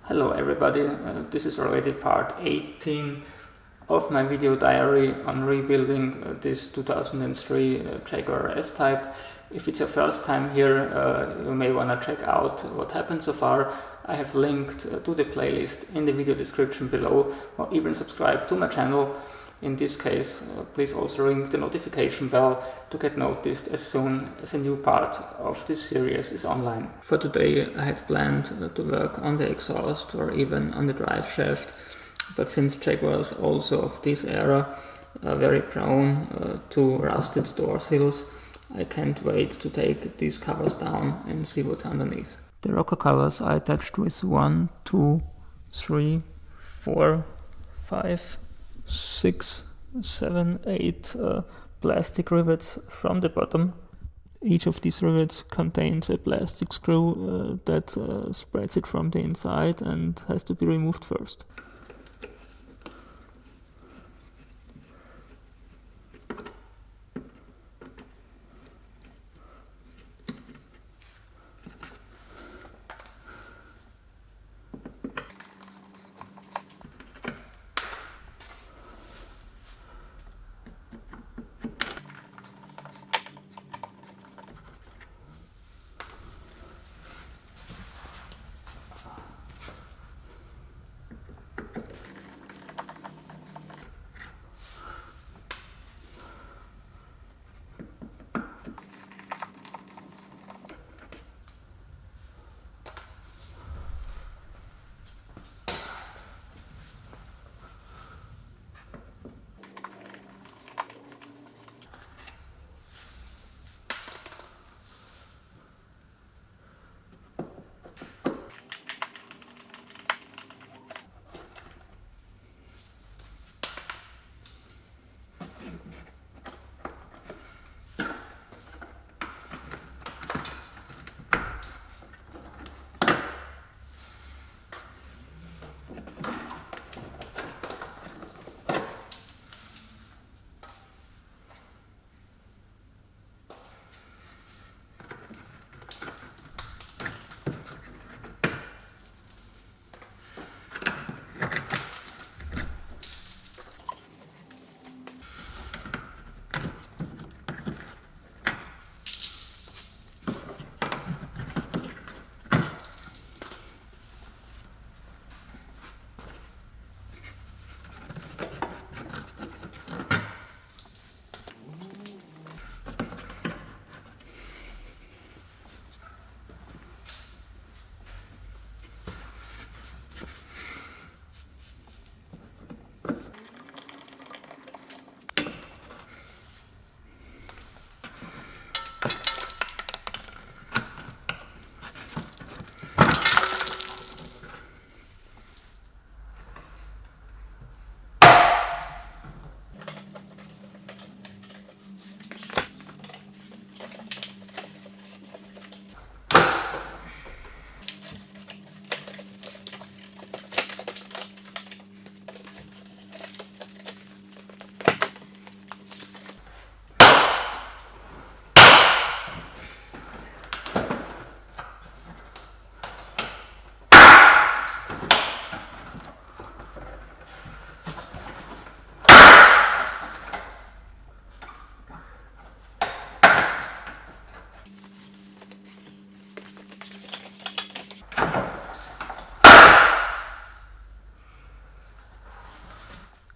Hello everybody, this is already part 18 of my video diary on rebuilding this 2003 Jaguar S-Type. If it's your first time here, you may want to check out what happened so far. I have linked to the playlist in the video description below, or even subscribe to my channel. In this case, please also ring the notification bell to get noticed as soon as a new part of this series is online. For today I had planned to work on the exhaust or even on the drive shaft, but since Jaguars also of this era are very prone to rusted door sills, I can't wait to take these covers down and see what's underneath. The rocker covers are attached with 1, 2, 3, 4, 5, 6, 7, 8 plastic rivets from the bottom. Each of these rivets contains a plastic screw that spreads it from the inside and has to be removed first.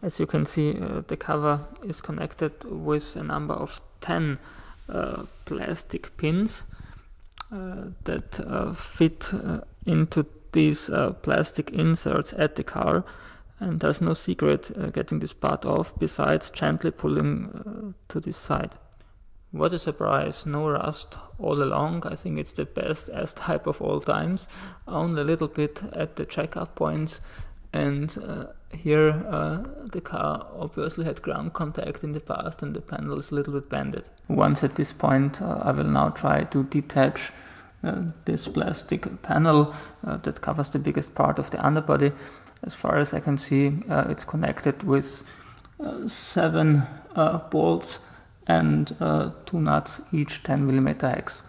As you can see, the cover is connected with a number of 10 plastic pins that fit into these plastic inserts at the car, and there's no secret getting this part off besides gently pulling to this side. What a surprise, no rust all along. I think it's the best S-Type of all times, only a little bit at the checkup points. And here the car obviously had ground contact in the past and the panel is a little bit bended. Once at this point I will now try to detach this plastic panel that covers the biggest part of the underbody. As far as I can see, it's connected with 7 bolts and 2 nuts, each 10mm hex.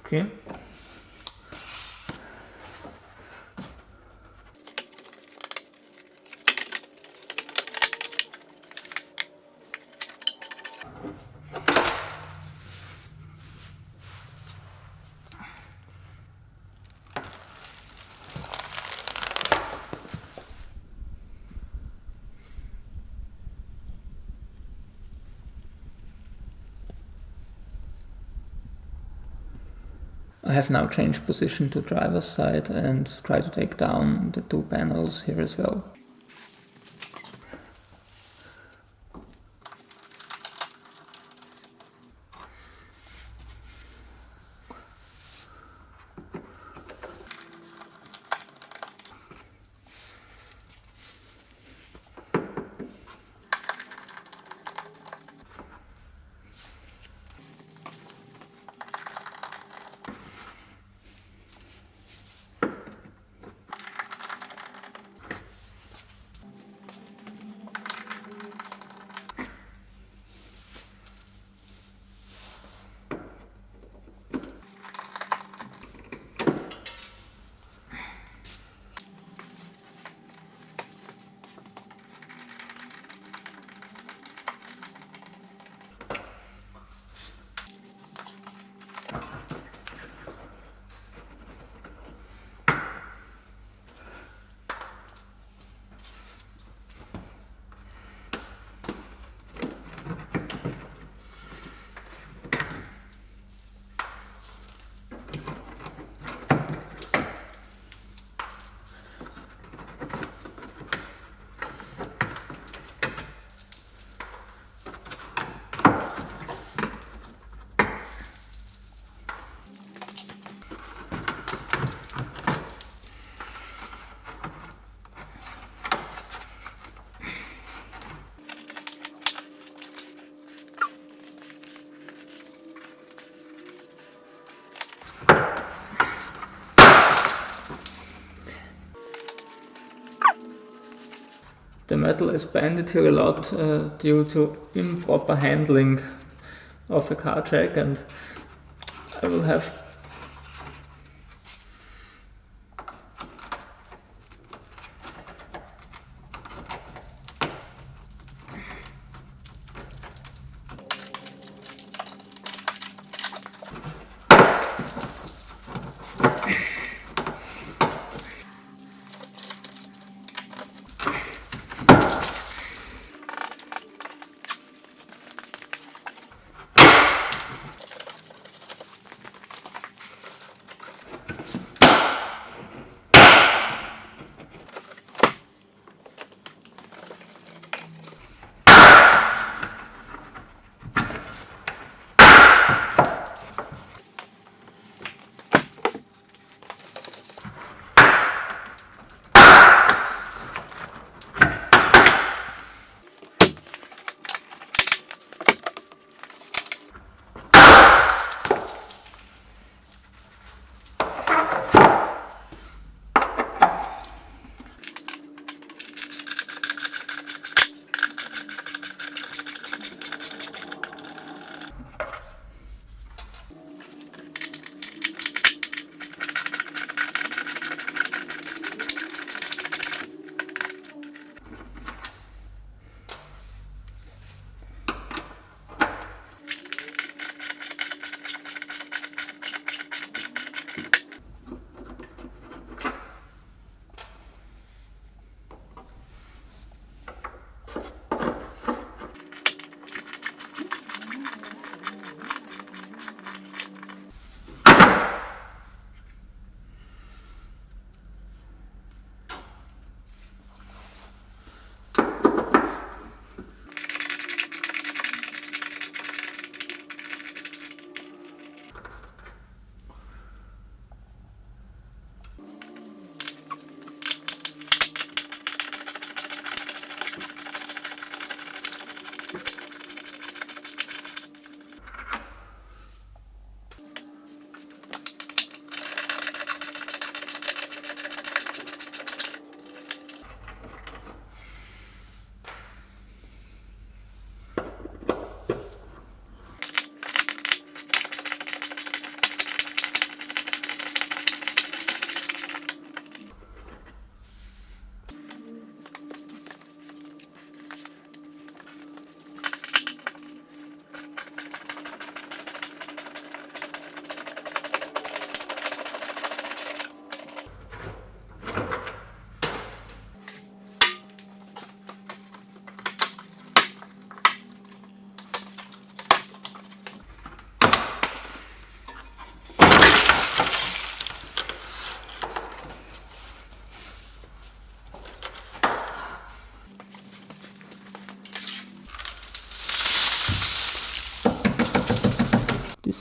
Okay. I have now changed position to driver's side and try to take down the two panels here as well. The metal is bended here a lot due to improper handling of a car jack, and I will have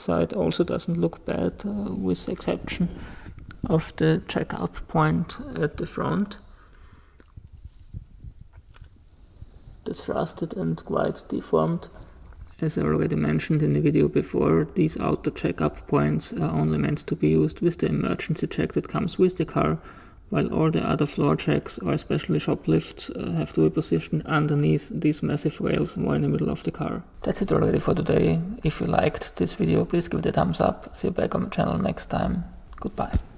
side also doesn't look bad, with the exception of the jack-up point at the front. That's rusted and quite deformed. As I already mentioned in the video before, these outer jack-up points are only meant to be used with the emergency jack that comes with the car, while all the other floor jacks, or especially shoplifts, have to be positioned underneath these massive rails more in the middle of the car. That's it already for today. If you liked this video, please give it a thumbs up. See you back on my channel next time. Goodbye.